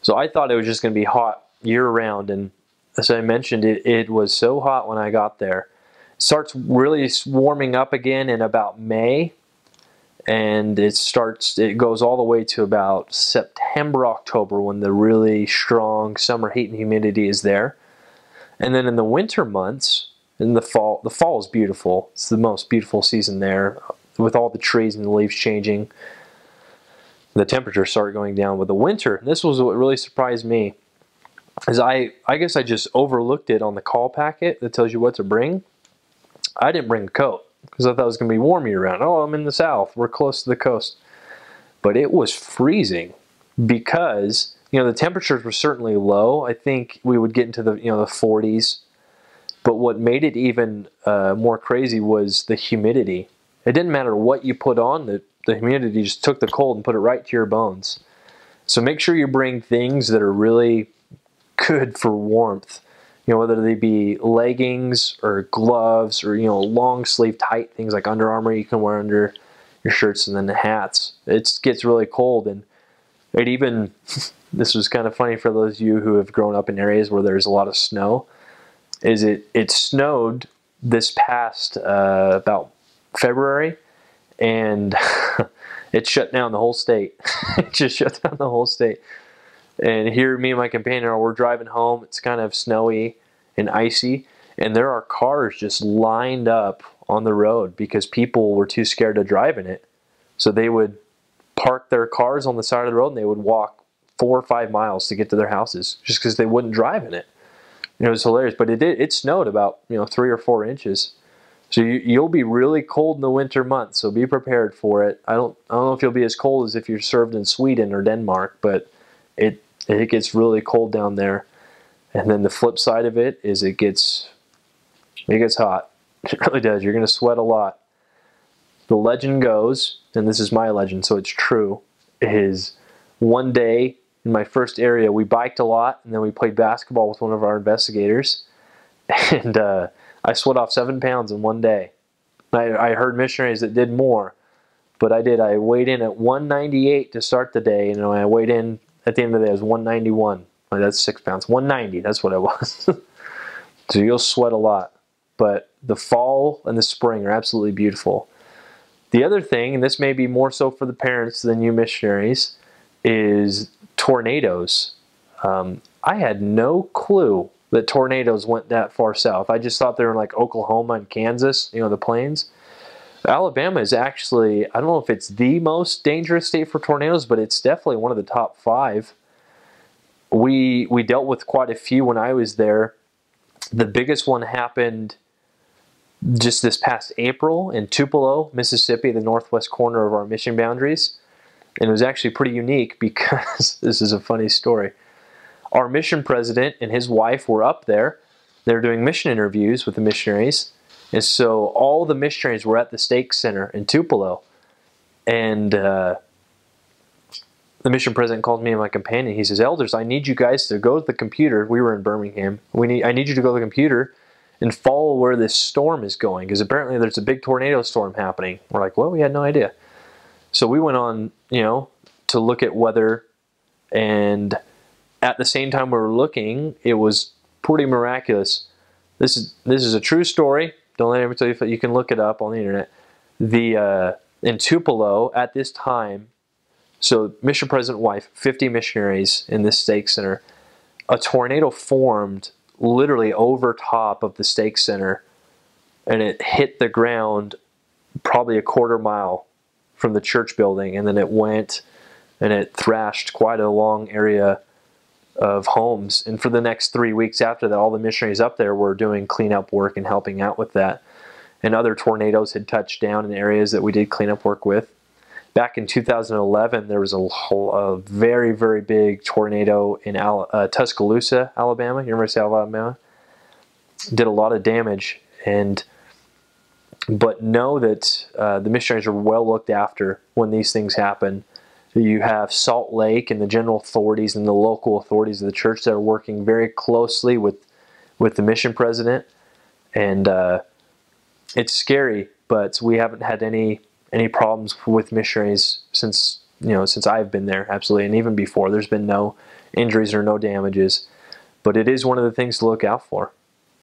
So I thought it was just going to be hot year round, and as I mentioned, it was so hot when I got there. It starts really warming up again in about May, and it goes all the way to about September, October, when the really strong summer heat and humidity is there. And then in the winter months, in the fall is beautiful. It's the most beautiful season there, with all the trees and the leaves changing. The temperatures start going down. With the winter, this was what really surprised me, is I guess I just overlooked it on the call packet that tells you what to bring. I didn't bring a coat because I thought it was going to be warm year round. Oh, I'm in the south. We're close to the coast. But it was freezing because, the temperatures were certainly low. I think we would get into the 40s. But what made it even more crazy was the humidity. It didn't matter what you put on, the humidity just took the cold and put it right to your bones. So make sure you bring things that are really good for warmth. Whether they be leggings or gloves or, long sleeve tight things like Under Armour you can wear under your shirts, and then the hats. It gets really cold, and it even, this was kind of funny for those of you who have grown up in areas where there's a lot of snow, is it snowed this past about February, and it shut down the whole state. It just shut down the whole state. And here, me and my companion, we're driving home. It's kind of snowy and icy, and there are cars just lined up on the road because people were too scared to drive in it. So they would park their cars on the side of the road, and they would walk 4 or 5 miles to get to their houses just because they wouldn't drive in it. It was hilarious, but it snowed about 3 or 4 inches. So you'll be really cold in the winter months, so be prepared for it. I don't know if you'll be as cold as if you're served in Sweden or Denmark, but it gets really cold down there. And then the flip side of it is it gets hot. It really does. You're going to sweat a lot. The legend goes, and this is my legend, so it's true, is one day in my first area, we biked a lot, and then we played basketball with one of our investigators. And I sweat off 7 pounds in one day. I heard missionaries that did more, but I did. I weighed in at 198 to start the day, and I weighed in at the end of the day, it was 191. That's 6 pounds. 190, that's what it was. So you'll sweat a lot. But the fall and the spring are absolutely beautiful. The other thing, and this may be more so for the parents than you missionaries, is tornadoes. I had no clue that tornadoes went that far south. I just thought they were in like Oklahoma and Kansas, the plains. Alabama is actually, I don't know if it's the most dangerous state for tornadoes, but it's definitely one of the top 5. We dealt with quite a few when I was there. The biggest one happened just this past April in Tupelo, Mississippi, the northwest corner of our mission boundaries. And it was actually pretty unique because this is a funny story. Our mission president and his wife were up there. They were doing mission interviews with the missionaries. And so all the missionaries were at the Stake Center in Tupelo. And the mission president called me and my companion. He says, "Elders, I need you guys to go to the computer." We were in Birmingham. I need you to go to the computer and follow where this storm is going, because apparently there's a big tornado storm happening. We're like, well, we had no idea. So we went on, to look at weather, and at the same time we were looking, it was pretty miraculous. This is a true story. Don't let anybody tell you, you can look it up on the internet. In Tupelo at this time, so mission president wife, 50 missionaries in this stake center, a tornado formed literally over top of the stake center, and it hit the ground probably a quarter mile from the church building, and then it went and it thrashed quite a long area of homes. And for the next 3 weeks after that, all the missionaries up there were doing cleanup work and helping out with that. And other tornadoes had touched down in areas that we did cleanup work with. Back in 2011, there was a very, very big tornado in Tuscaloosa, Alabama, University of Alabama. Did a lot of damage, but know that the missionaries are well looked after when these things happen. You have Salt Lake and the general authorities and the local authorities of the church that are working very closely with the mission president, and it's scary, but we haven't had any problems with missionaries since I've been there, absolutely, and even before. There's been no injuries or no damages. But it is one of the things to look out for.